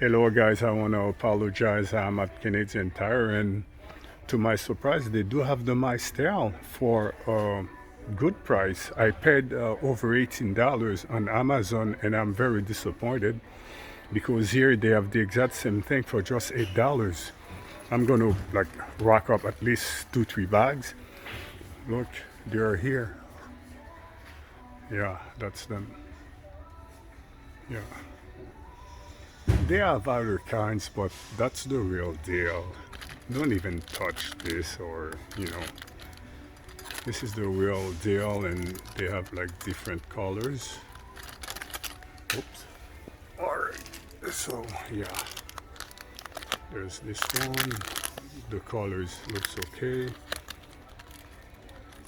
Hello guys, I want to apologize. I'm at Canadian Tire, and to my surprise they do have the Mice Tail for a good price. I paid over $18 on Amazon, and I'm very disappointed because here they have the exact same thing for just $8. I'm gonna like rock up at least 2-3 bags. Look, they're here. Yeah, that's them. Yeah. They have other kinds, but that's the real deal. Don't even touch this, or this is the real deal, and they have like different colors. Oops. Alright, so yeah, there's this one. The colors looks okay.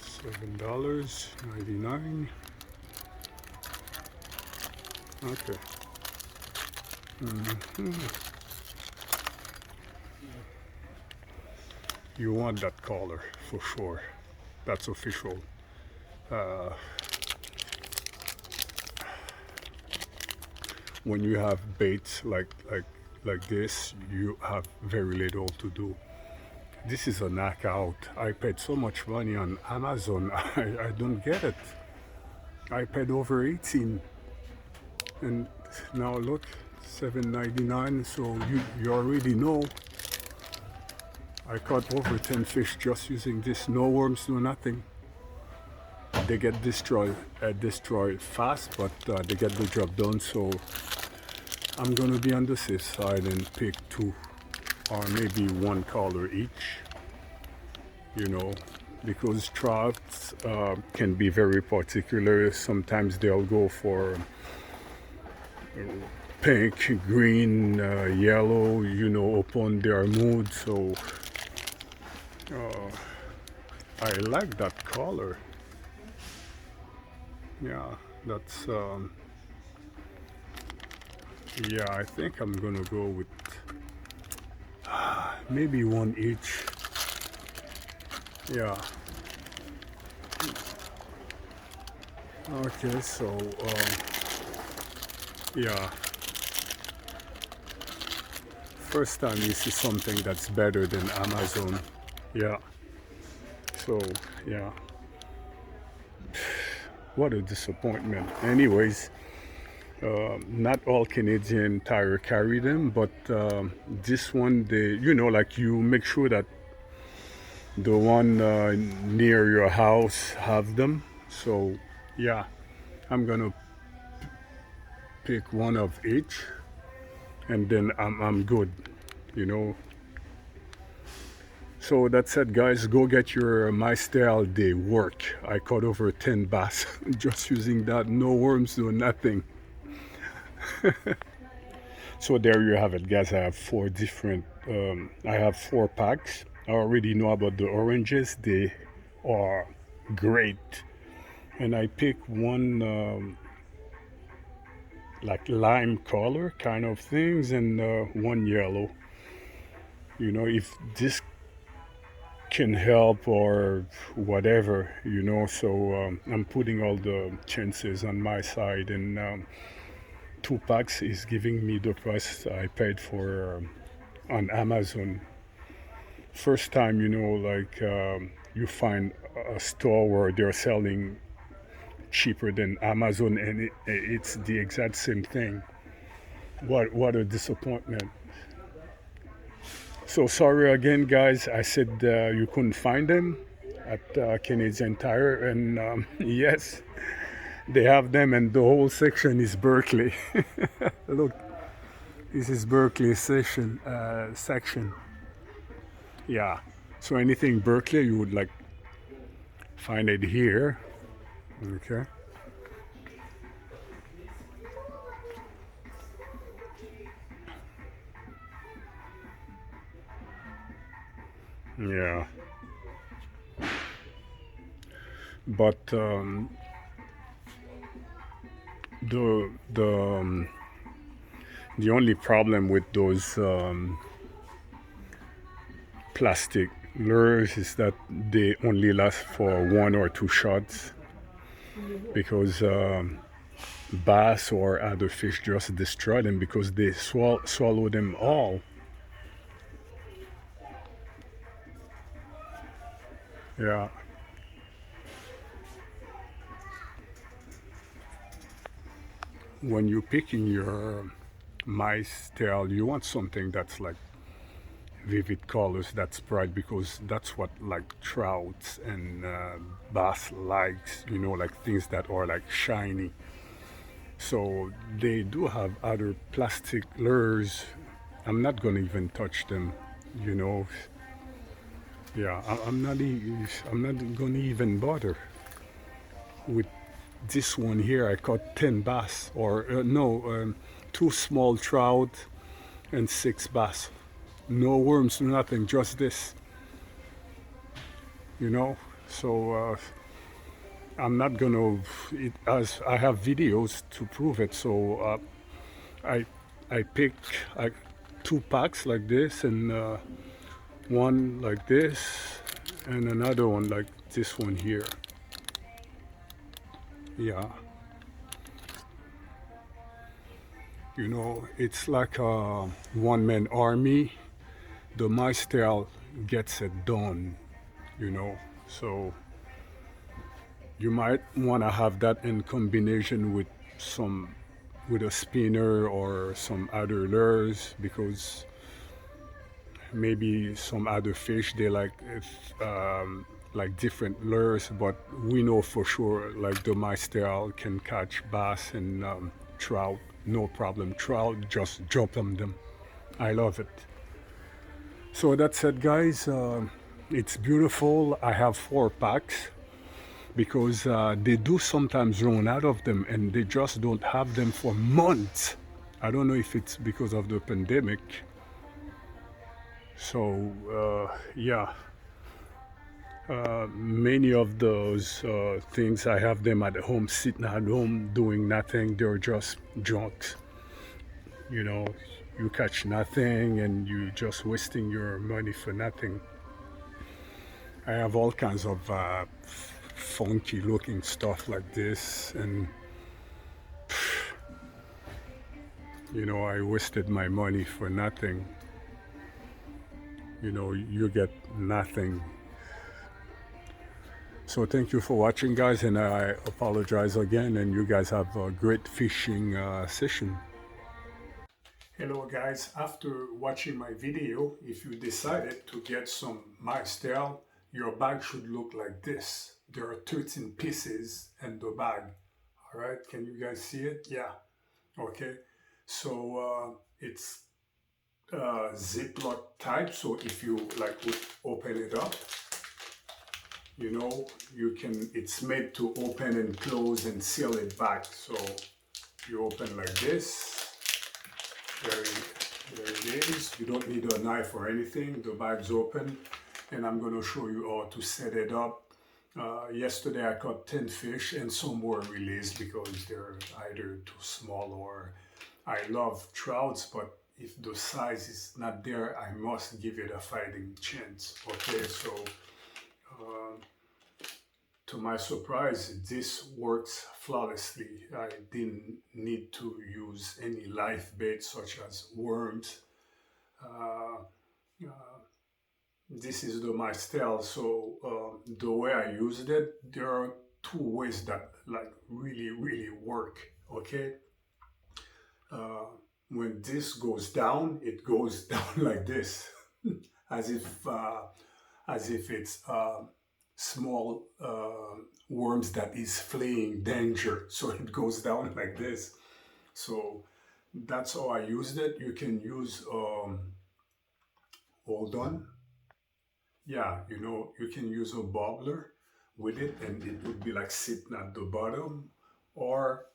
$7.99. Okay. You want that color for sure. That's official. Uh, when you have baits like this, you have very little to do. This is a knockout. I paid so much money on Amazon. I don't get it. I paid over 18, and now look, $7.99. So you already know I caught over 10 fish just using this. No worms, no nothing. They get destroyed fast, but they get the job done. So I'm gonna be on the safe side and pick 2 or maybe 1 color each. Because trouts can be very particular. Sometimes they'll go for pink, green, yellow, upon their mood. So I like that color. Yeah, that's yeah, I think I'm gonna go with maybe 1 each. Yeah. Okay, so yeah, first time you see something that's better than Amazon. Yeah. So yeah, what a disappointment. Anyways, not all Canadian Tire carry them, but this one, they, like, you make sure that the one near your house have them. So yeah, I'm gonna pick 1 of each, and then I'm good, you know. So that's it, guys. Go get your Mice Tail. They work. I caught over 10 bass just using that. No worms, no nothing. So there you have it, guys. I have 4 different. I have 4 packs. I already know about the oranges. They are great. And I picked one like lime color kind of things, and 1 yellow. If this can help or whatever, so I'm putting all the chances on my side, and 2 packs is giving me the price I paid for on Amazon. First time, like, you find a store where they're selling cheaper than Amazon, and it's the exact same thing. What a disappointment. So sorry again, guys. I said you couldn't find them at Canadian Tire, and yes, they have them, and the whole section is Berkley. Look, this is Berkley section. Yeah. So anything Berkley, you would like find it here. Okay. Yeah. But the only problem with those plastic lures is that they only last for 1 or 2 shots, because bass or other fish just destroy them because they swallow them all. Yeah. When you're picking your mice tail, you want something that's like vivid colors, that's bright, because that's what like trouts and bass likes, like things that are like shiny. So they do have other plastic lures. I'm not gonna even touch them, you know. Yeah, I'm not gonna even bother with this one here. I caught 10 bass, or no, two small trout and 6 bass. No worms, nothing, just this, you know. So I'm not gonna. As I have videos to prove it. So I I pick I, 2 packs like this, and one like this, and another one like this one here. Yeah, it's like a one-man army. The mice tail gets it done, you know. So you might want to have that in combination with some with a spinner or some other lures, because maybe some other fish they like different lures, but we know for sure like the mice tail can catch bass and trout, no problem. Trout just jump on them. I love it. So that's it, guys. It's beautiful. I have 4 packs because they do sometimes run out of them, and they just don't have them for months. I don't know if it's because of the pandemic. So yeah, many of those things I have them at home, sitting at home doing nothing. They're just junks. You know, you catch nothing and you just wasting your money for nothing. I have all kinds of funky looking stuff like this, and I wasted my money for nothing. You get nothing. So thank you for watching, guys, and I apologize again, and you guys have a great fishing session. Hello guys, after watching my video, if you decided to get some mice tail, your bag should look like this. There are 13 pieces in the bag. All right, can you guys see it? Yeah, okay. So it's Ziploc type, so if you like would open it up, you can, it's made to open and close and seal it back. So you open like this. There it is. You don't need a knife or anything. The bag's open, and I'm going to show you how to set it up. Yesterday I caught 10 fish, and some were released because they're either too small, or I love trouts, but if the size is not there, I must give it a fighting chance. Okay, so to my surprise, this works flawlessly. I didn't need to use any live bait such as worms. This is the mice tail. So the way I used it, there are 2 ways that like really work. Okay, when this goes down, it goes down like this, as if it's small worms that is fleeing danger. So it goes down like this. So that's how I used it. You can use hold on. Yeah, you can use a bobbler with it, and it would be like sitting at the bottom. Or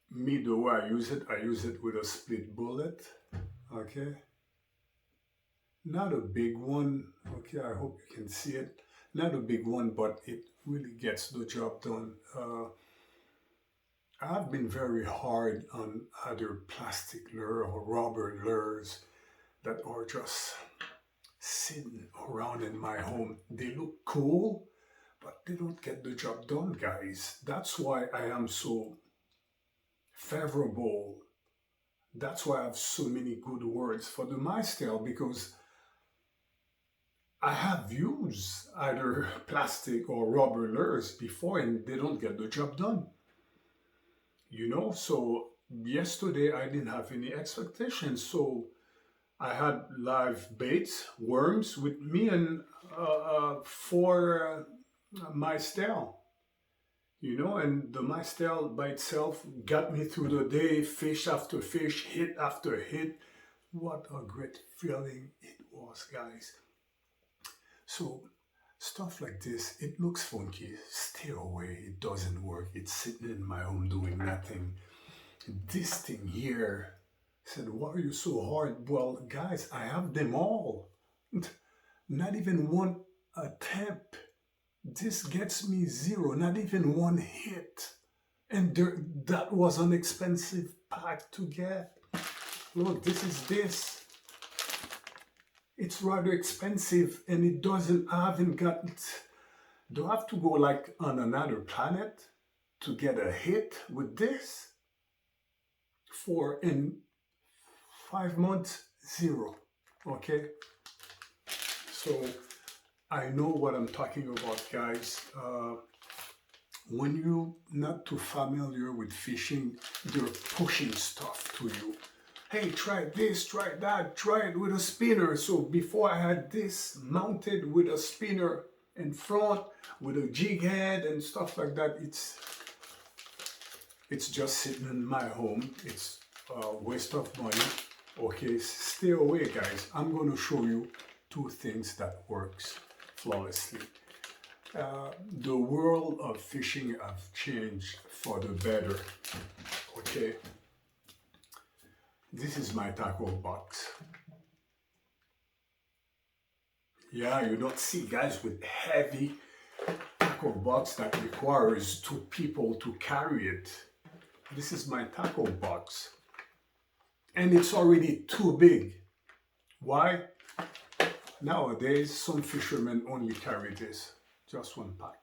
me, the way I use it with a split bullet. Okay, not a big one. Okay, I hope you can see it. Not a big one, but it really gets the job done. I've been very hard on other plastic lure or rubber lures that are just sitting around in my home. They look cool, but they don't get the job done, guys. That's why I am so favorable. That's why I have so many good words for the mice tail, because I have used either plastic or rubber lures before and they don't get the job done. So yesterday I didn't have any expectations. So I had live baits, worms with me, and four mice tail. And the mice tail by itself got me through the day, fish after fish, hit after hit. What a great feeling it was, guys. So stuff like this, it looks funky. Stay away. It doesn't work. It's sitting in my home doing nothing. This thing here said, why are you so hard? Well, guys, I have them all. Not even one attempt. This gets me zero, not even one hit. And that was an expensive pack to get. Look, this. It's rather expensive and it I haven't got it. Do I have to go like on another planet to get a hit with this? In 5 months, zero. Okay? So I know what I'm talking about, guys. When you're not too familiar with fishing, they're pushing stuff to you. Hey, try this, try that, try it with a spinner. So before I had this mounted with a spinner in front, with a jig head and stuff like that, it's just sitting in my home. It's a waste of money. Okay, stay away, guys. I'm going to show you 2 things that works flawlessly. The world of fishing have changed for the better. Okay. This is my tackle box. Yeah, you don't see guys with heavy tackle box that requires 2 people to carry it. This is my tackle box. And it's already too big. Why? Nowadays, some fishermen only carry this, just 1 pack.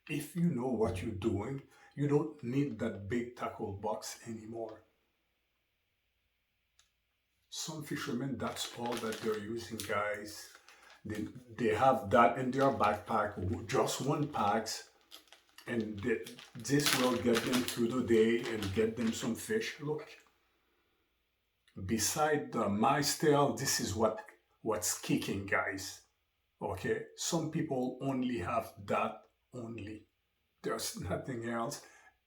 If you know what you're doing, you don't need that big tackle box anymore. Some fishermen, that's all that they're using, guys. They have that in their backpack, just 1 pack, and this will get them through the day and get them some fish. Look, beside the mice tail, this is what's kicking, guys. Okay, some people only have that only. There's nothing else.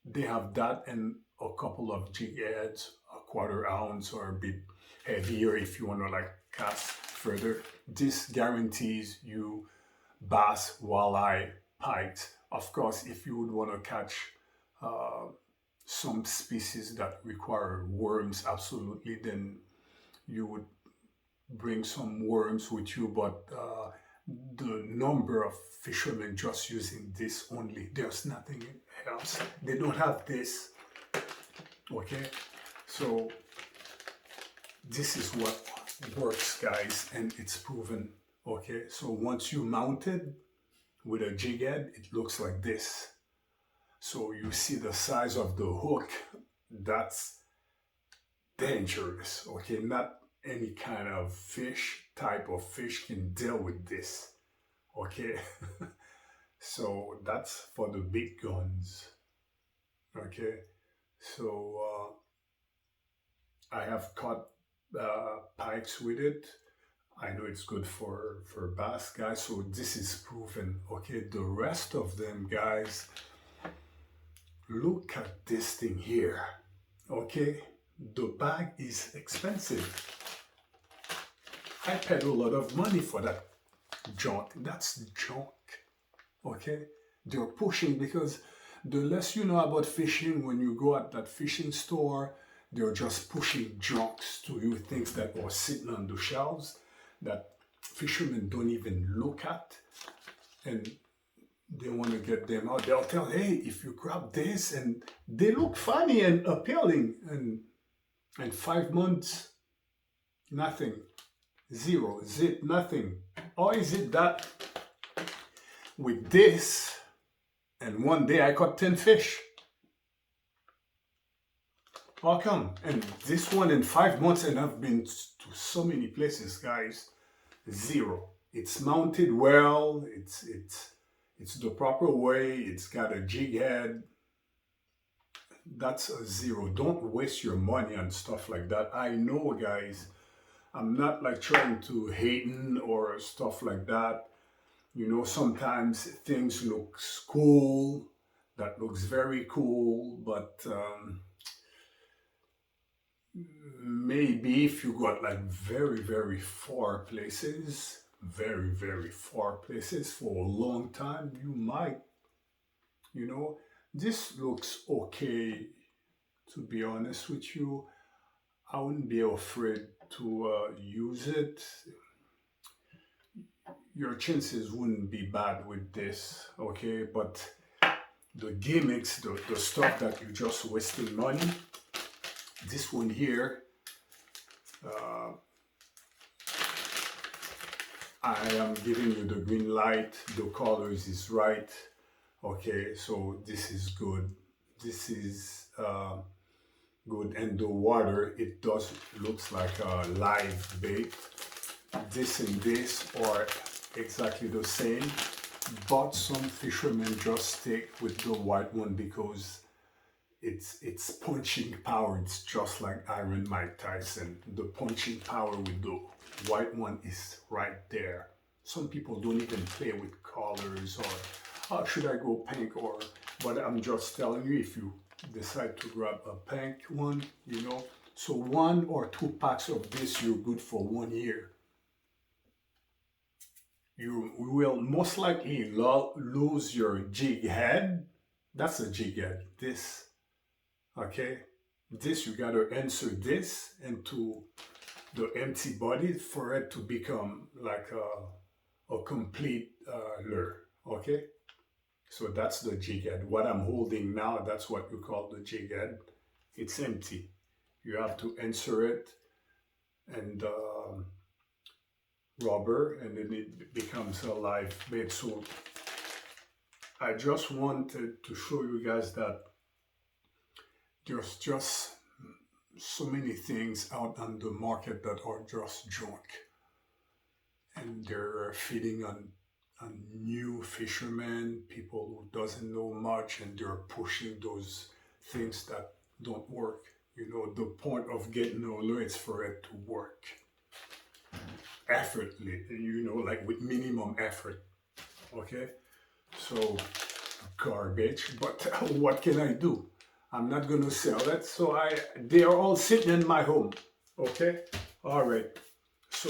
They have that and a couple of jig heads, a 1/4 ounce or a bit heavier if you want to like cast further. This guarantees you bass, walleye, pikes. Of course, if you would want to catch some species that require worms, absolutely, then you would bring some worms with you, but the number of fishermen just using this only, there's nothing else. They don't have this. Okay, so this is what works, guys, and it's proven. Okay, so once you mount it with a jig head, it looks like this. So you see the size of the hook. That's dangerous. Okay, not any kind of type of fish can deal with this. Okay, so that's for the big guns. Okay, so I have caught pikes with it. I know it's good for bass, guys, so this is proven. Okay, the rest of them, guys, look at this thing here. Okay, the bag is expensive. I paid a lot of money for that junk. That's junk. Okay, they're pushing, because the less you know about fishing, when you go at that fishing store, they're just pushing junks to you, things that are sitting on the shelves that fishermen don't even look at, and they want to get them out. They'll tell, hey, if you grab this, and they look funny and appealing, and 5 months, nothing, zero, zip, nothing. Or is it that with this, and one day I caught 10 fish? How come? And this one in 5 months, and I've been to so many places, guys. Zero. It's mounted well. It's the proper way. It's got a jig head. That's a zero. Don't waste your money on stuff like that. I know, guys. I'm not like trying to hating or stuff like that. You know, sometimes things looks cool. That looks very cool, but maybe if you got like very very far places for a long time, you might, you know, this looks okay. To be honest with you, I wouldn't be afraid to use it. Your chances wouldn't be bad with this, okay? But the gimmicks, the stuff that you're just wasting money, this one here, uh, I am giving you the green light. The colors is right. Okay, so this is good. This is good. And the water, it does looks like a live bait. This and this are exactly the same, but some fishermen just stick with the white one because it's punching power. It's just like Iron Mike Tyson. The punching power with the white one is right there. Some people don't even play with colors or oh, should I go pink or, but I'm just telling you, if you decide to grab a pink one, you know, so 1 or 2 packs of this, you're good for 1 year. You will most likely lose your jig head. That's a jig head. This, okay? This, you gotta insert this into the empty body for it to become like a complete lure, okay? So that's the jig head. What I'm holding now, that's what you call the jig head. It's empty. You have to insert it and rubber, and then it becomes a live bait. So I just wanted to show you guys that there's just so many things out on the market that are just junk, and they're feeding on new fishermen, people who doesn't know much, and they're pushing those things that don't work. You know, the point of getting a lure is for it to work effortlessly, you know, like with minimum effort. Okay, so garbage, but what can I do? I'm not going to sell it, so they are all sitting in my home. Okay, all right, so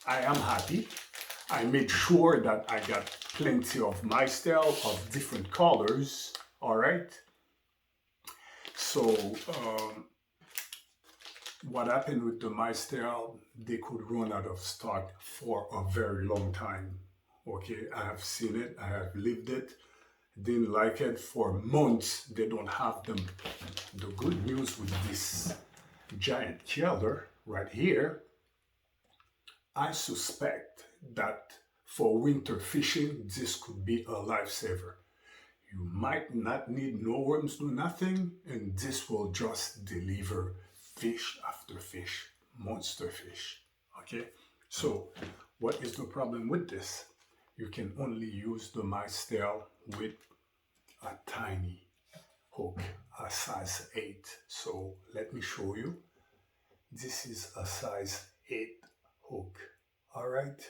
I am happy. I made sure that I got plenty of mice tail of different colors. All right, so what happened with the mice tail, they could run out of stock for a very long time. Okay, I have seen it, I have lived it, didn't like it for months. They don't have them. The good news with this giant killer right here, I suspect that for winter fishing, this could be a lifesaver. You might not need no worms, no nothing, and this will just deliver fish after fish, monster fish. Okay, so what is the problem with this? You can only use the mice tail with a tiny hook, a size 8. So let me show you. This is a size 8 hook. All right,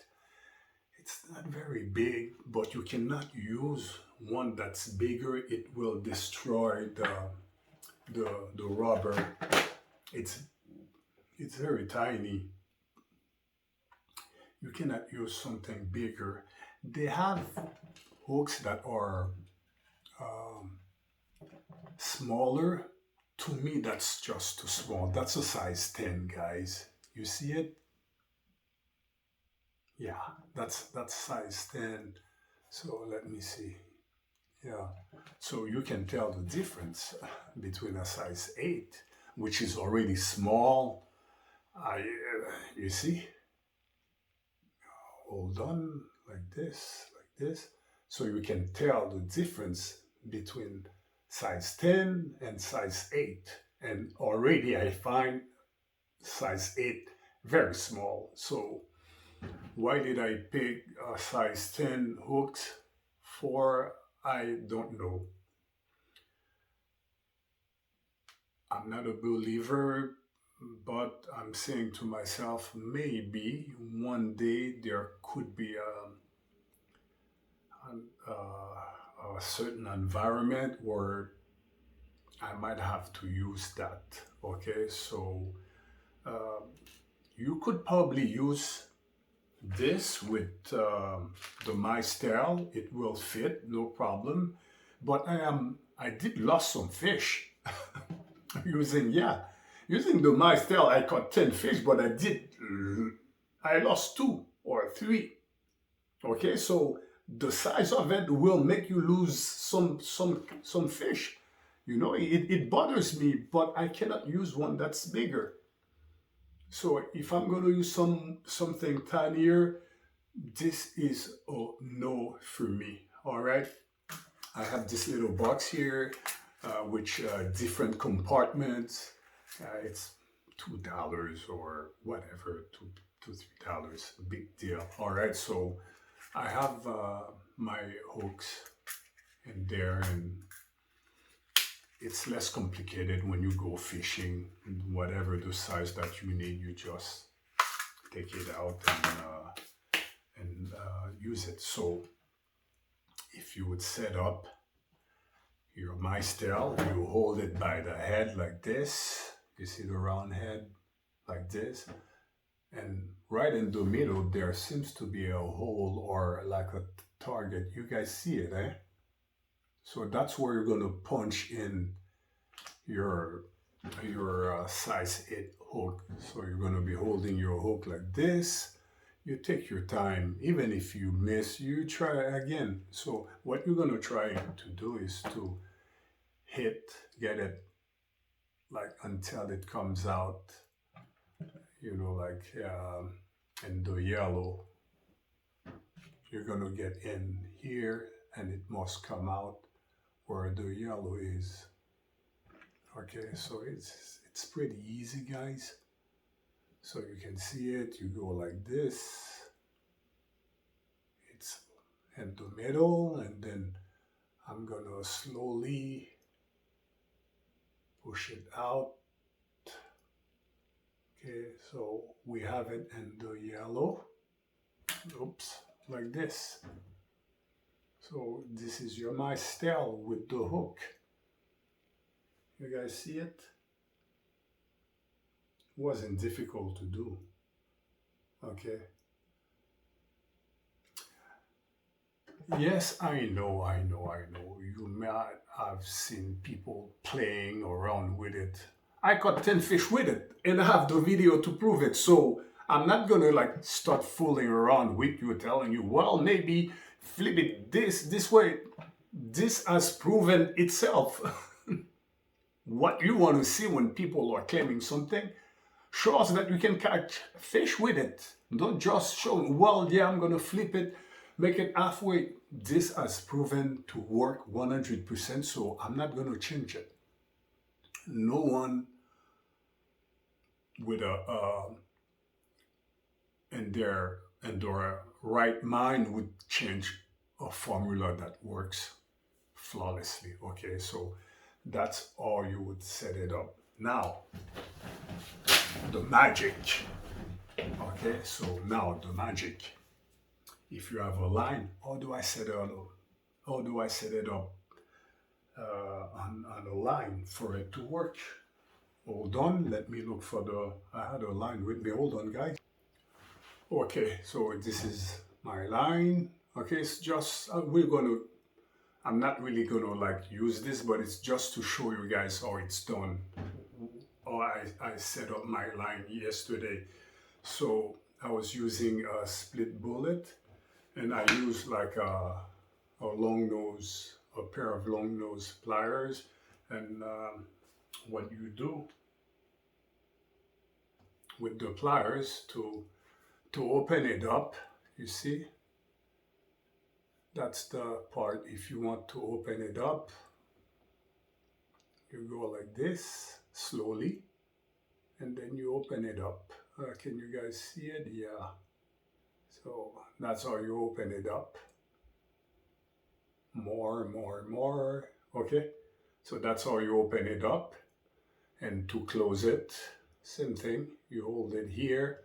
it's not very big, but you cannot use one that's bigger. It will destroy the rubber. It's very tiny. You cannot use something bigger. They have hooks that are smaller. To me, that's just too small. That's a size 10, guys. You see it? Yeah, that's size 10. So let me see. Yeah, so you can tell the difference between a size 8, which is already small. You see? Hold on, like this, like this. So you can tell the difference between size 10 and size 8. and already I find size 8 very small. So why did I pick a size 10 hooks for? I don't know. I'm not a believer, but I'm saying to myself, maybe one day there could be a certain environment where I might have to use that. Okay, so uh, you could probably use this with the mice tail. It will fit, no problem. But I did lost some fish using the mice tail. I caught 10 fish, but I lost 2 or 3. Okay, so the size of it will make you lose some fish. It bothers me, but I cannot use one that's bigger. So if I'm going to use something tinier, this is a no for me. All right. I have this little box here, which different compartments. It's $2 or whatever, $2 to $3, big deal. All right. So I have my hooks in there, and it's less complicated when you go fishing. Whatever the size that you need, you just take it out and use it. So if you would set up your mice tail, you hold it by the head like this. You see the round head like this, and right in the middle there seems to be a hole or like a target. You guys see it, eh? So that's where you're going to punch in your size 8 hook. So you're going to be holding your hook like this. You take your time. Even if you miss, you try again. So what you're going to try to do is to get it like until it comes out, like in the yellow. You're going to get in here and it must come out where the yellow is. Okay, so it's pretty easy, guys. So you can see it. You go like this. It's in the middle, and then I'm gonna slowly push it out. Okay, so we have it in the yellow. Oops, like this. So this is your mice tail with the hook. You guys see it? Wasn't difficult to do. Okay. Yes, I know. You might have seen people playing around with it. I caught 10 fish with it, and I have the video to prove it. So I'm not gonna start fooling around with you, telling you, well, maybe flip it this way. This has proven itself. What you want to see when people are claiming something, show us that you can catch fish with it. Don't just show, well, yeah, I'm gonna flip it, make it halfway. This has proven to work 100%, so I'm not gonna change it. No one with in their right mind would change a formula that works flawlessly. Okay, so that's how you would set it up. Now, the magic. Okay, so now the magic. If you have a line, how do I set it up? How do I set it up on a line for it to work? Hold on, let me look for I had a line with me. Hold on, guys. Okay, so this is my line. Okay, it's just, I'm not really gonna use this, but it's just to show you guys how it's done. How I set up my line yesterday. So I was using a split bullet, and I used a long nose, a pair of long nose pliers. And what you do with the pliers to open it up, you see, that's the part. If you want to open it up, you go like this, slowly, and then you open it up. Can you guys see it? Yeah. So that's how you open it up. More. Okay. So that's how you open it up. And to close it, same thing. You hold it here,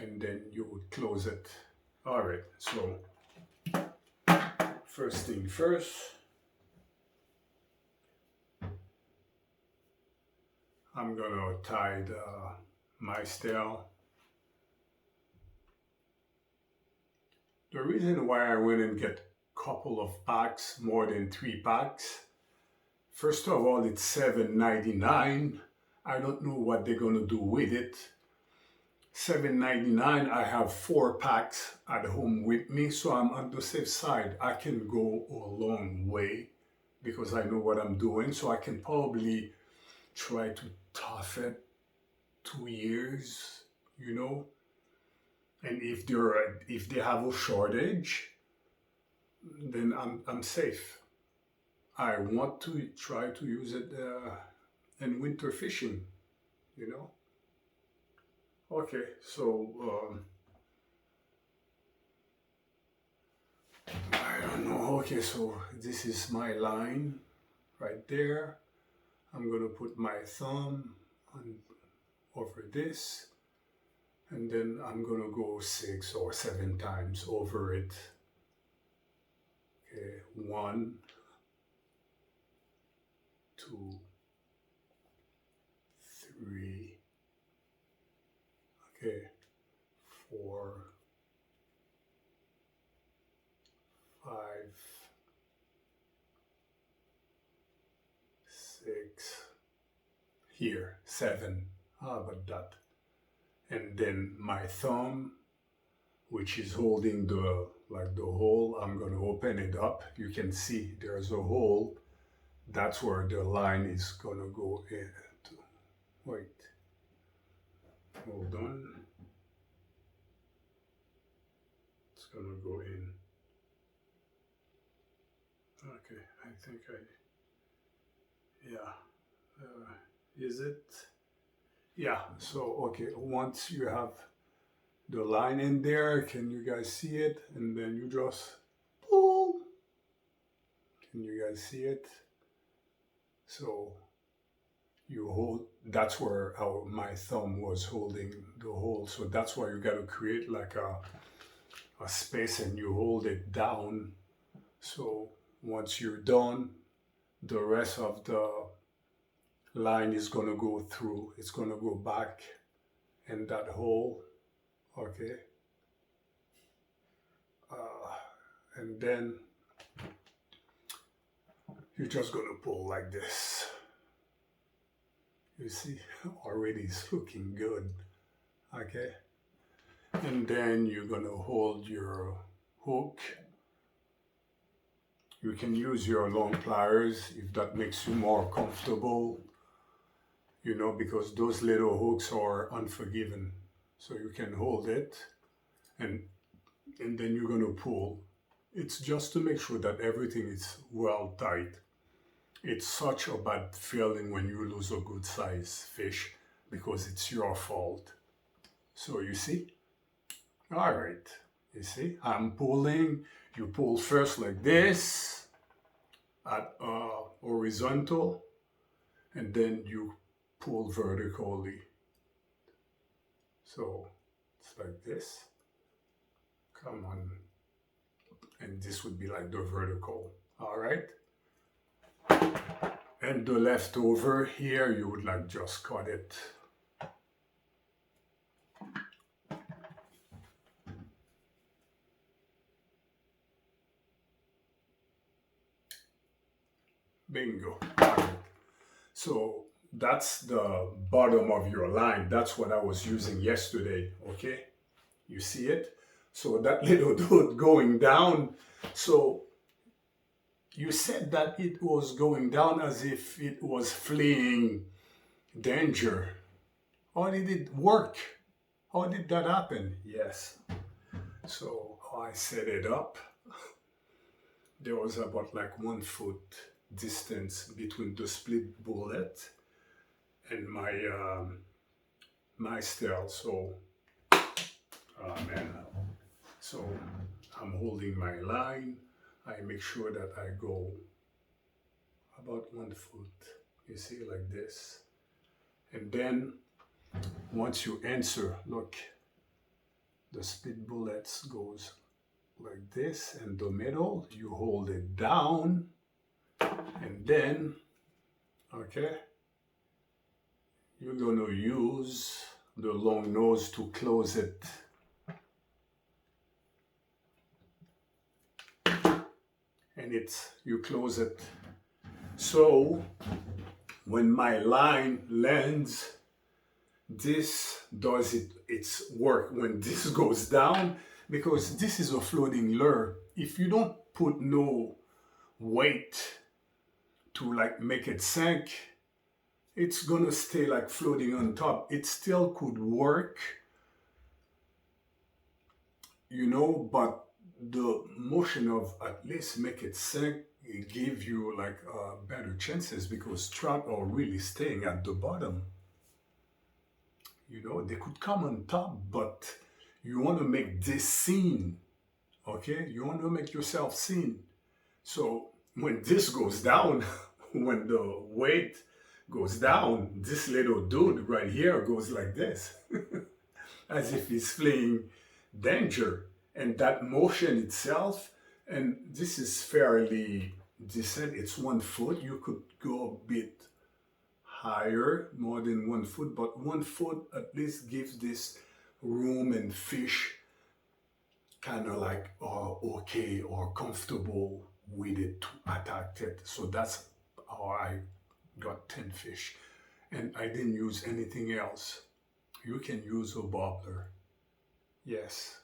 and then you would close it. All right. So first thing first, I'm gonna tie the mice tail. The reason why I went and get a couple of packs, more than 3 packs, first of all, it's $7.99. I don't know what they're gonna do with it. $7.99. I have 4 packs at home with me, so I'm on the safe side. I can go a long way because I know what I'm doing, so I can probably try to tough it 2 years, you know. And if they have a shortage, then I'm safe. I want to try to use it in winter fishing, you know. Okay, so I don't know. Okay, so this is my line right there. I'm gonna put my thumb on over this, and then I'm gonna go 6 or 7 times over it. Okay, 1, 2, 3. Okay, 4, 5, 6. Here, 7. How about that? And then my thumb, which is holding the hole, I'm going to open it up. You can see there's a hole. That's where the line is going to go in. Wait, hold on. It's going to go in. Okay, I think yeah. Is it? Yeah, so okay, once you have the line in there, can you guys see it? And then you just pull. Can you guys see it? So you hold, that's where my thumb was holding the hole. So that's why you got to create like a space and you hold it down. So once you're done, the rest of the line is going to go through. It's going to go back in that hole. Okay. And then you're just going to pull like this. You see, already it's looking good. Okay. And then you're going to hold your hook. You can use your long pliers if that makes you more comfortable, you know, because those little hooks are unforgiving. So you can hold it and then you're going to pull. It's just to make sure that everything is well tight. It's such a bad feeling when you lose a good size fish because it's your fault. So you see? All right. You see? I'm pulling. You pull first like this at horizontal, and then you pull vertically. So it's like this. Come on. And this would be like the vertical. All right. And the leftover here, you would like just cut it. Bingo. All right. So that's the bottom of your line. That's what I was using yesterday. Okay. You see it? So that little dude going down. So you said that it was going down as if it was fleeing danger. How did it work? How did that happen? Yes. So I set it up. There was about like 1 foot distance between the split bullet and my mice tail. So, man. So I'm holding my line. I make sure that I go about 1 foot. You see, like this. And then once you answer, look, the speed bullets goes like this, and the middle, you hold it down, and then, okay, you're gonna use the long nose to close it. And you close it. So when my line lands, this does its work. When this goes down, because this is a floating lure, if you don't put no weight to like make it sink, it's gonna stay like floating on top. It still could work, but the motion of at least make it sink, it give you like better chances, because trout are really staying at the bottom. They could come on top, but you want to make this seen, okay? You want to make yourself seen. So when this goes down, when the weight goes down, this little dude right here goes like this, as if he's fleeing danger. And that motion itself, and this is fairly decent, it's 1 foot. You could go a bit higher, more than 1 foot, but 1 foot at least gives this room and fish kind of like okay or comfortable with it to attack it. So that's how I got 10 fish, and I didn't use anything else. You can use a bobbler. Yes,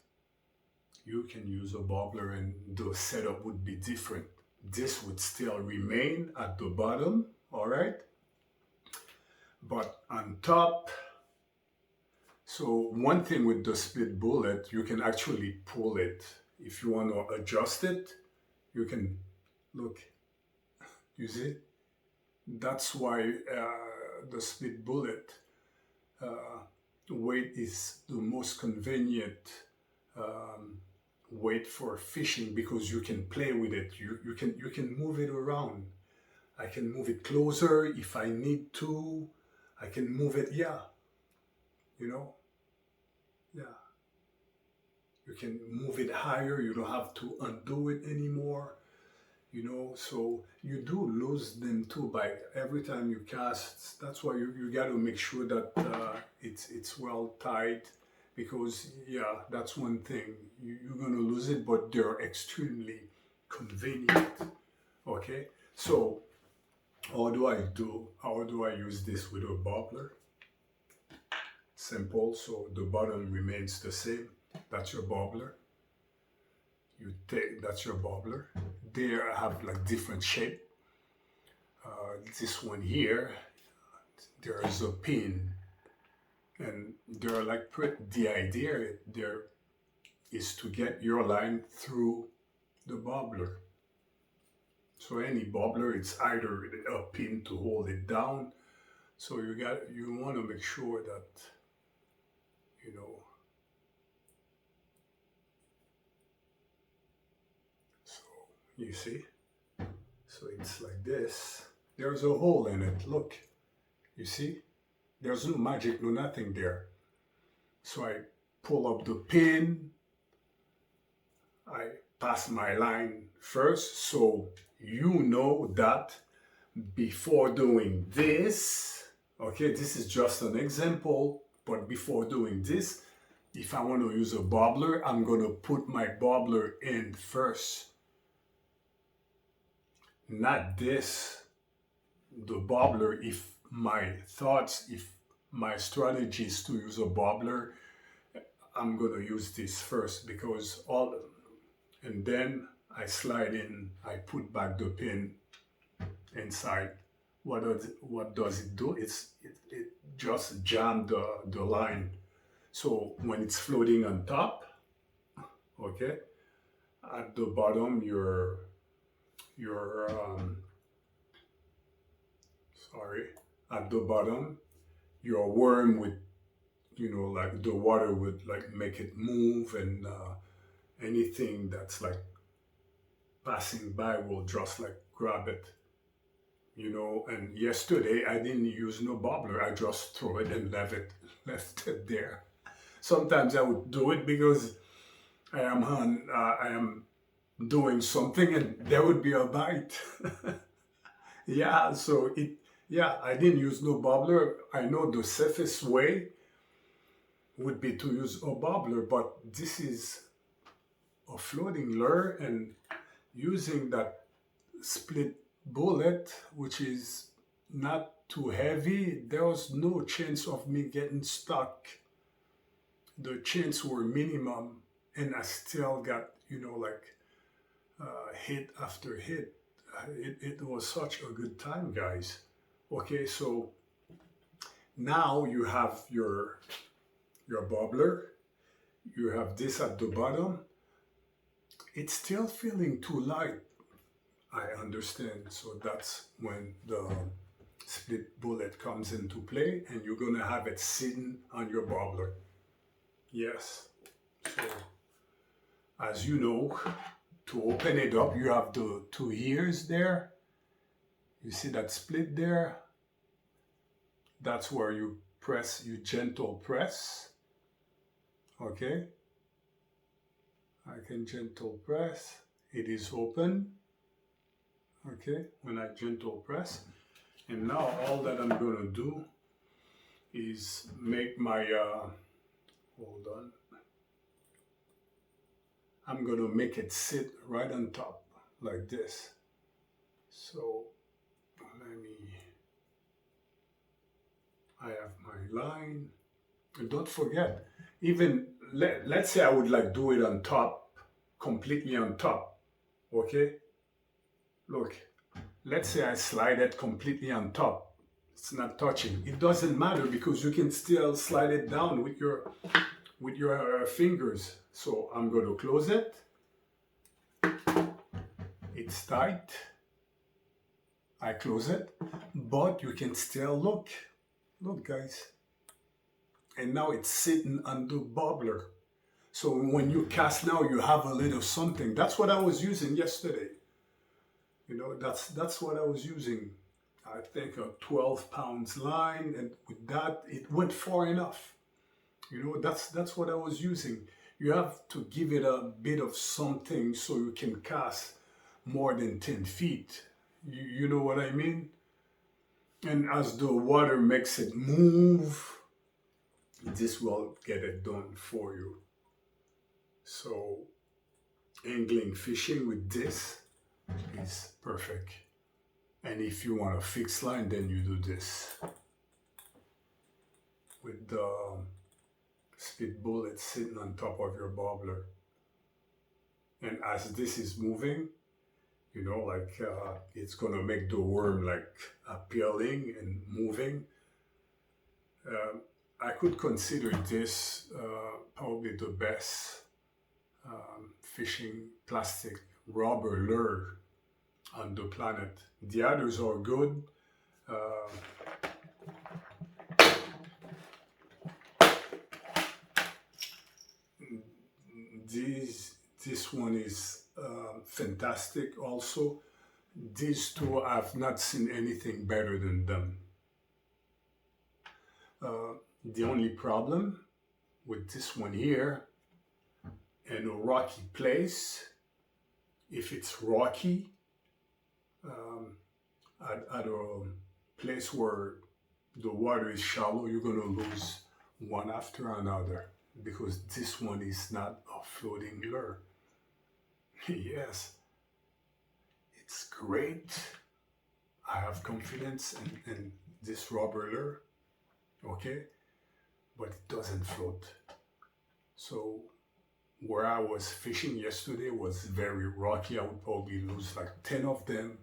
you can use a bobbler, and the setup would be different. This would still remain at the bottom, all right? But on top, so one thing with the split bullet, you can actually pull it. If you want to adjust it, you can, look, you see? That's why the split bullet weight is the most convenient weight for fishing, because you can play with it. You can move it around. I can move it closer if I need to. I can move it, yeah. Yeah. You can move it higher. You don't have to undo it anymore. So you do lose them too by every time you cast. That's why you got to make sure that it's well tied, because yeah, that's one thing. You're going to lose it, but they're extremely convenient. Okay, so how do I use this with a bobbler? Simple. So the bottom remains the same. That's your bobbler. That's your bobbler. They have like different shape. This one here, there is a pin, and they're like the idea there is to get your line through the bobbler. So any bobbler, it's either a pin to hold it down. So you want to make sure that So you see, so it's like this. There's a hole in it. Look, you see, there's no magic, no nothing there. So I pull up the pin. I pass my line first, so you know that before doing this, okay, this is just an example, but before doing this, if I want to use a bobbler, I'm going to put my bobbler in first. Not this, the bobbler. If my strategy is to use a bobbler, I'm going to use this first, because and then I slide in, I put back the pin inside. What does it do? It just jams the line. So when it's floating on top, okay, at the bottom at the bottom your worm would, like the water would like make it move, and anything that's like passing by will just like grab it, And yesterday I didn't use no bobbler. I just throw it and left it there. Sometimes I would do it because I am doing something and there would be a bite. Yeah, I didn't use no bobbler. I know the safest way would be to use a bobbler, but this is a floating lure, and using that split bullet, which is not too heavy, there was no chance of me getting stuck. The chance were minimum, and I still got, hit after hit. It was such a good time, guys. Okay, so now you have your bobbler. You have this at the bottom. It's still feeling too light. I understand. So that's when the split bullet comes into play, and you're gonna have it sitting on your bobbler. Yes. So as you know, to open it up, you have the two ears there. You see that split there? That's where you gentle press. Okay. I can gentle press. It is open. Okay, when I gentle press. And now all that I'm going to do is make my, hold on. I'm going to make it sit right on top like this. So I have my line. And don't forget, even let's say I would like do it on top, completely on top. Okay? Look, let's say I slide it completely on top. It's not touching. It doesn't matter because you can still slide it down with your fingers. So I'm going to close it. It's tight. I close it, but you can still look. Look, guys. And now it's sitting on the bobbler. So when you cast now, you have a little something. That's what I was using yesterday. That's what I was using. I think a 12 pounds line, and with that, it went far enough. That's what I was using. You have to give it a bit of something so you can cast more than 10 feet. You know what I mean? And as the water makes it move, this will get it done for you. So angling, fishing with this is perfect. And if you want a fixed line, then you do this with the split bullet sitting on top of your bobbler. And as this is moving, it's gonna make the worm like appealing and moving. I could consider this probably the best fishing plastic rubber lure on the planet. The others are good. This one is fantastic also. These two, I've not seen anything better than them. The only problem with this one here, in a rocky place, if it's rocky, at a place where the water is shallow, you're going to lose one after another, because this one is not a floating lure. Yes, it's great. I have confidence in this rubber lure, okay, but it doesn't float. So where I was fishing yesterday was very rocky. I would probably lose like 10 of them,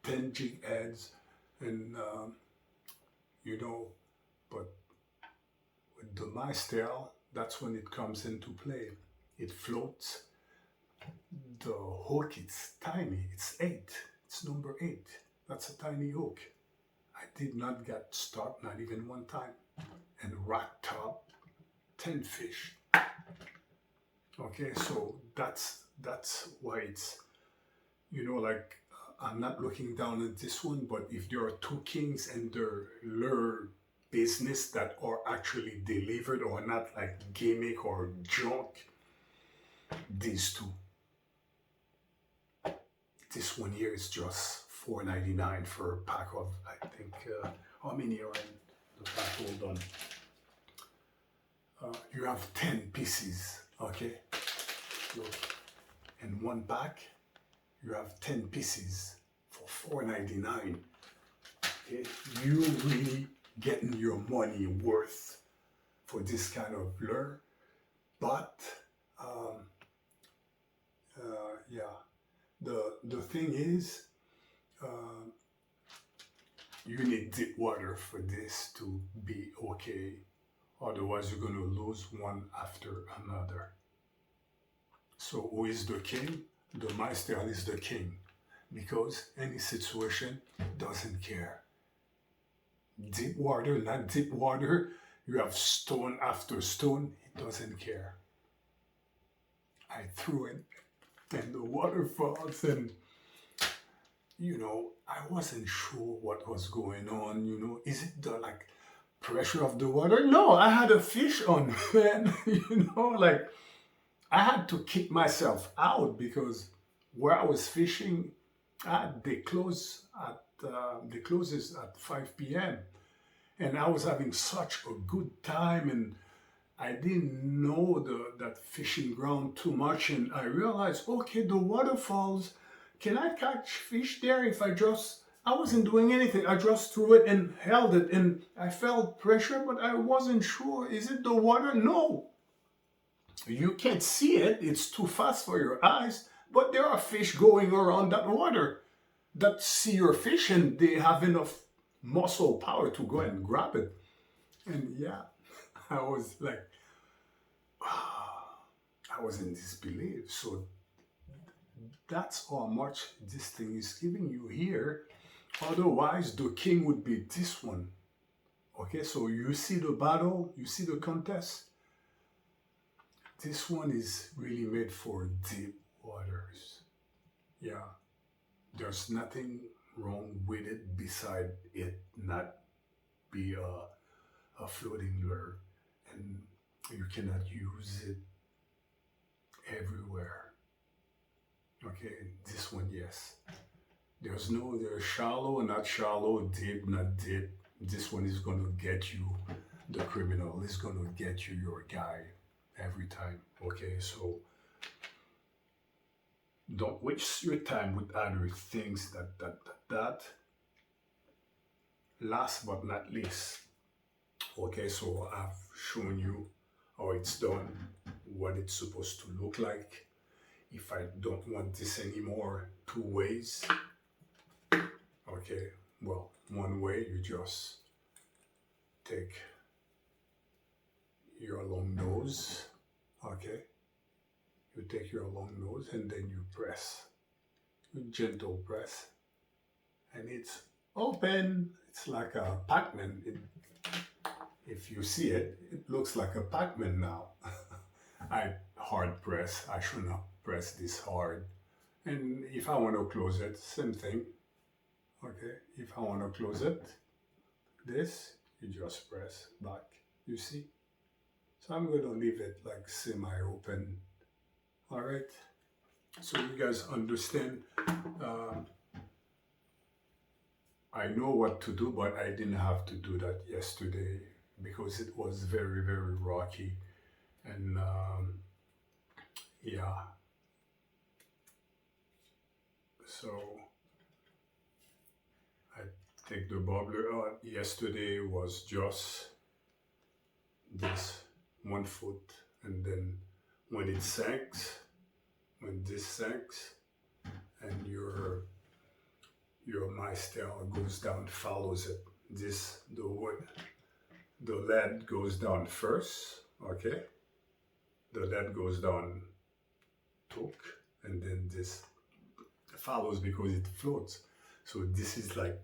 10 jig heads, and but with the mice tail, that's when it comes into play. It floats. The hook, it's tiny. It's 8. It's number 8. That's a tiny hook. I did not get stuck, not even one time. and rock top 10 fish. Okay, so that's why it's, like I'm not looking down at this one, but if there are two kings and their lure business that are actually delivered or not like gimmick or junk, these two. This one here is just $4.99 for a pack of, I think, how many are in the pack? Hold on. You have 10 pieces, okay? Look, in one pack, you have 10 pieces for $4.99. Okay? You really getting your money worth for this kind of lure, but yeah. The thing is, you need deep water for this to be okay. Otherwise, you're going to lose one after another. So, who is the king? The Mice Tails is the king, because any situation doesn't care. Deep water, not deep water, you have stone after stone, it doesn't care. I threw it and the waterfalls, and I wasn't sure what was going on. Is it the like pressure of the water? No, I had a fish on, man. Like I had to kick myself out because where I was fishing, they closes at 5 p.m. and I was having such a good time, and I didn't know that fishing ground too much, and I realized, okay, the waterfalls, can I catch fish there if I wasn't doing anything. I just threw it and held it, and I felt pressure, but I wasn't sure. Is it the water? No. You can't see it. It's too fast for your eyes, but there are fish going around that water that see your fish, and they have enough muscle power to go and grab it. And yeah, I was like, I was in disbelief. So that's how much this thing is giving you here. Otherwise, the king would be this one. Okay, so you see the battle, you see the contest. This one is really made for deep waters. Yeah, there's nothing wrong with it beside it not be a floating lure, and you cannot use it everywhere. Okay, this one, yes. There's shallow, not shallow, deep, not deep. This one is gonna get you, the criminal is gonna get you your guy every time. Okay, so don't waste your time with other things that. Last but not least, okay, so I've shown you how it's done, what it's supposed to look like. If I don't want this anymore, 2 ways. Okay, well, one way, you just take your long nose, okay? You take your long nose and then you press, gentle press, and it's open. It's like a Pac-Man. If you see it, it looks like a Pac-Man now. I hard press. I should not press this hard. And if I want to close it, same thing. Okay, if I want to close it, this, you just press back. You see? So I'm going to leave it like semi-open. All right. So you guys understand. I know what to do, but I didn't have to do that yesterday because it was very, very rocky. And yeah. So I take the bubbler out. Yesterday was just this 1 foot, and then when it sinks, when this sinks, and your mice tail goes down, follows it. The lead goes down first, okay? The lead goes down, took, and then this follows because it floats. So this is like,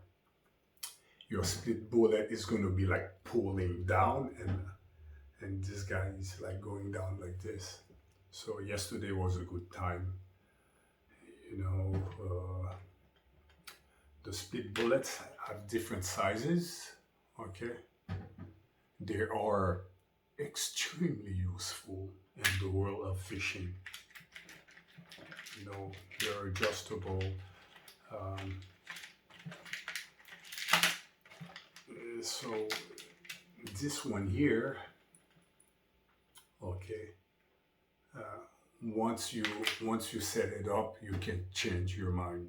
your split bullet is going to be like pulling down, and this guy is like going down like this. So yesterday was a good time. You know, the split bullets have different sizes. Okay, they are extremely useful in the world of fishing. You know, they're adjustable. Um, so this one here, okay. Once you set it up, you can change your mind.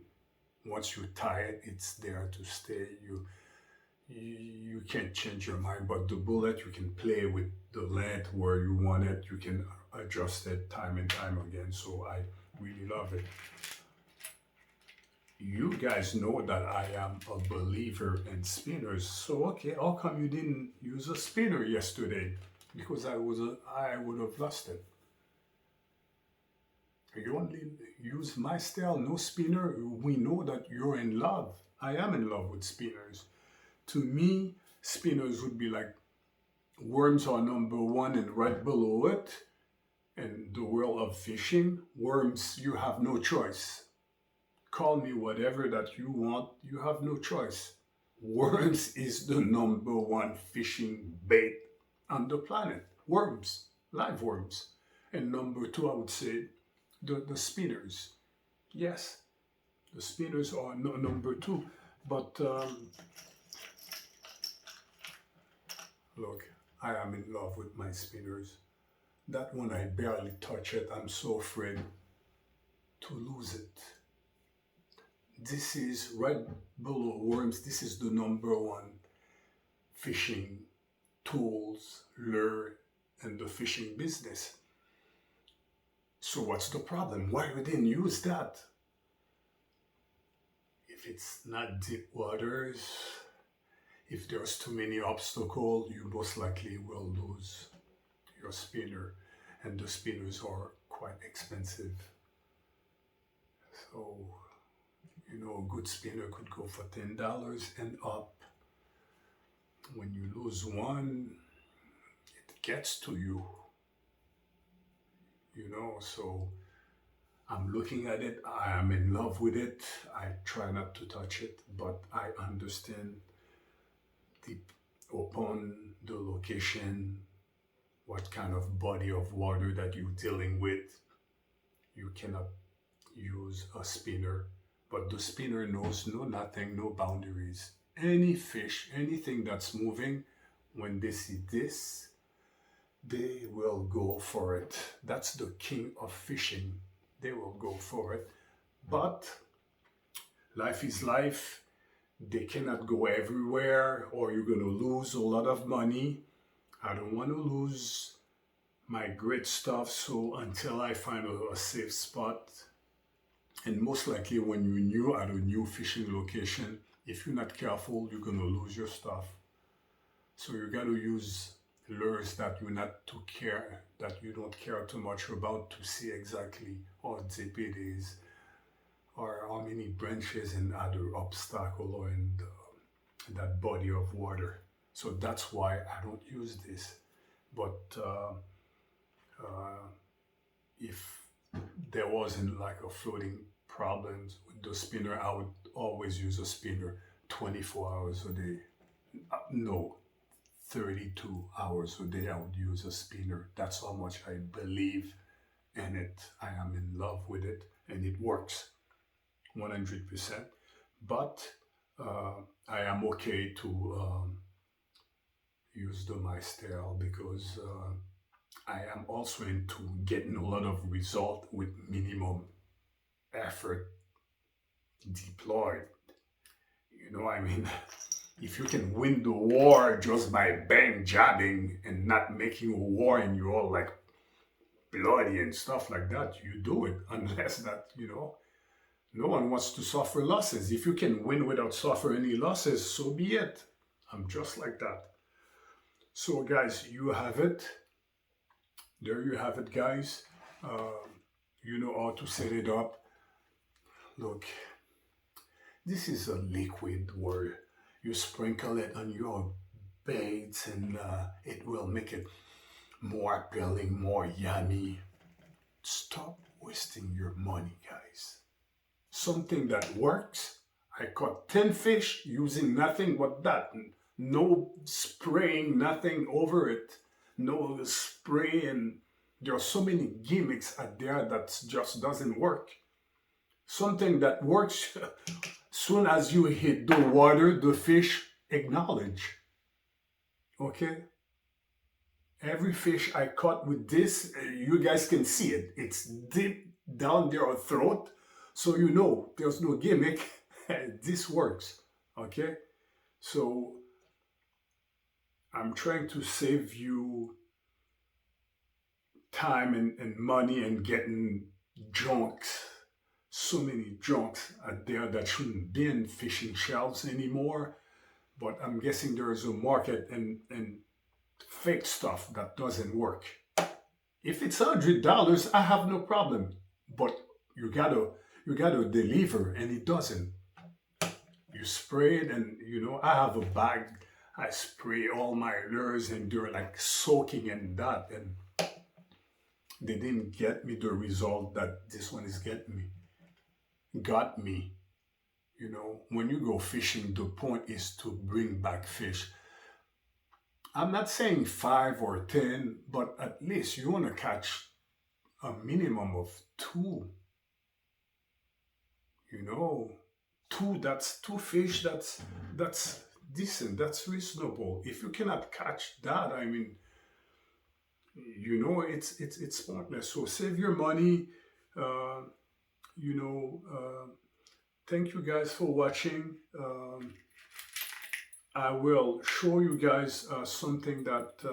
Once you tie it, it's there to stay. You can't change your mind. But the bullet, you can play with the length where you want it. You can adjust it time and time again. So I really love it. You guys know that I am a believer in spinners. So okay, how come you didn't use a spinner yesterday? Because I would have lost it. You only use mice tail, no spinner. We know that you're in love. I am in love with spinners. To me, spinners would be like worms are number one, and right below it, in the world of fishing, worms, you have no choice. Call me whatever that you want, you have no choice. Worms is the number one fishing bait on the planet. Worms, live worms. And number two, I would say, the spinners. Yes, the spinners are number two. But look, I am in love with my spinners. That one, I barely touch it. I'm so afraid to lose it. This is right below worms. This is the number one fishing tools, lure, in the fishing business. So what's the problem? Why we didn't use that? If it's not deep waters, if there's too many obstacles, you most likely will lose your spinner. And the spinners are quite expensive. So, you know, a good spinner could go for $10 and up. When you lose one, it gets to you. You know, so I'm looking at it, I am in love with it. I try not to touch it, but I understand upon the location, what kind of body of water that you're dealing with. You cannot use a spinner, but the spinner knows nothing, no boundaries. Any fish, anything that's moving, when they see this, they will go for it. That's the king of fishing. They will go for it. But life is life. They cannot go everywhere, or you're going to lose a lot of money. I don't want to lose my great stuff, so until I find a safe spot, and most likely when you're new at a new fishing location, if you're not careful, you're going to lose your stuff. So you got to use lures that you don't care too much about, to see exactly how deep it is, or how many branches and other obstacles are in that body of water. So that's why I don't use this. But if there wasn't like a floating problems with the spinner, I would always use a spinner 24 hours a day. No, 32 hours a day I would use a spinner. That's how much I believe in it. I am in love with it, and it works 100%. But I am okay to use the mice tail, because I am also into getting a lot of result with minimum effort deployed. You know, I mean, if you can win the war just by bang jabbing and not making a war and you're all like bloody and stuff like that, you do it. Unless that, you know, no one wants to suffer losses. If you can win without suffering any losses, so be it. I'm just like that. So guys, you have it. There you have it, guys. You know how to set it up. Look, this is a liquid where You sprinkle it on your baits, and it will make it more appealing, more yummy. Stop wasting your money, guys. Something that works. I caught 10 fish using nothing but that. No spraying, nothing over it. No spray, and there are so many gimmicks out there that just doesn't work. Something that works, soon as you hit the water, the fish acknowledge. Okay? Every fish I caught with this, you guys can see it. It's deep down their throat. So you know there's no gimmick. This works. Okay? So I'm trying to save you time and money and getting junks. So many junks out there that shouldn't be in fishing shelves anymore. But I'm guessing there is a market and fake stuff that doesn't work. If it's $100, I have no problem. But you gotta deliver, and it doesn't. You spray it, and I have a bag. I spray all my lures, and they're like soaking in that, and they didn't get me the result that this one is getting me. Got me. When you go fishing, the point is to bring back fish. I'm not saying 5 or 10, but at least you want to catch a minimum of 2. That's 2 fish. That's decent. That's reasonable. If you cannot catch that, I mean, it's pointless. So save your money. Uh, you know. Thank you guys for watching. I will show you guys something that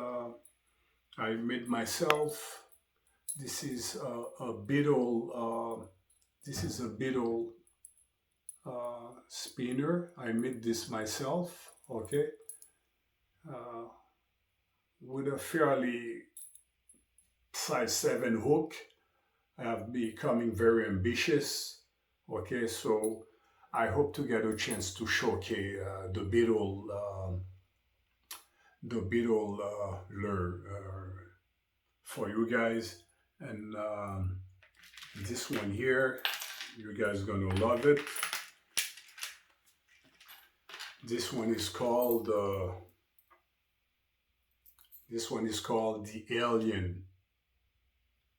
I made myself. This is a beetle. This is a beetle spinner. I made this myself. Okay, with a fairly size 7 hook. I have becoming very ambitious. Okay, so I hope to get a chance to showcase the beetle lure for you guys, and this one here, you guys gonna love it. This one is called the Alien.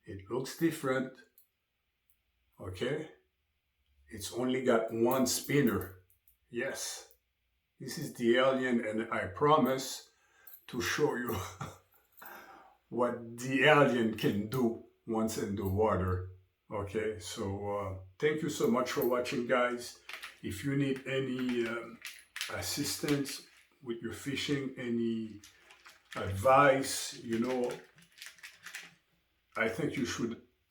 It looks different. Okay. It's only got 1 spinner. Yes, this is the Alien, and I promise to show you what the Alien can do once in the water. Okay, so thank you so much for watching, guys. If you need any assistance with your fishing, any advice, I think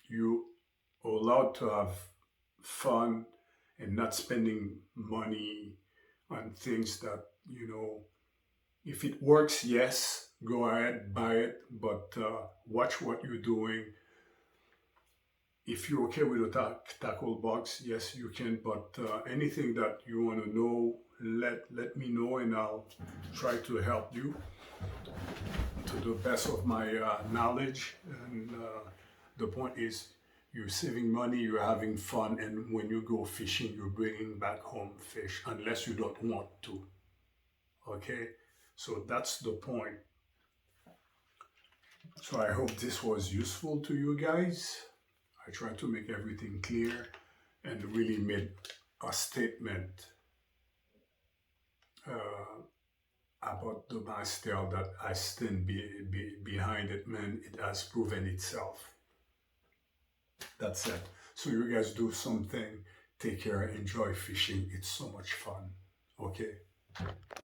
you are allowed to have fun and not spending money on things that, if it works, yes, go ahead, buy it, but watch what you're doing. If you're okay with a tackle box, yes, you can, but anything that you want to know, let me know, and I'll try to help you to the best of my knowledge. And the point is, you're saving money, you're having fun, and when you go fishing, you're bringing back home fish, unless you don't want to. Okay? So that's the point. So I hope this was useful to you guys. I tried to make everything clear and really made a statement about the mice tail that I stand behind it, man. It has proven itself. That's it. So you guys do something, take care, enjoy fishing. It's so much fun. Okay?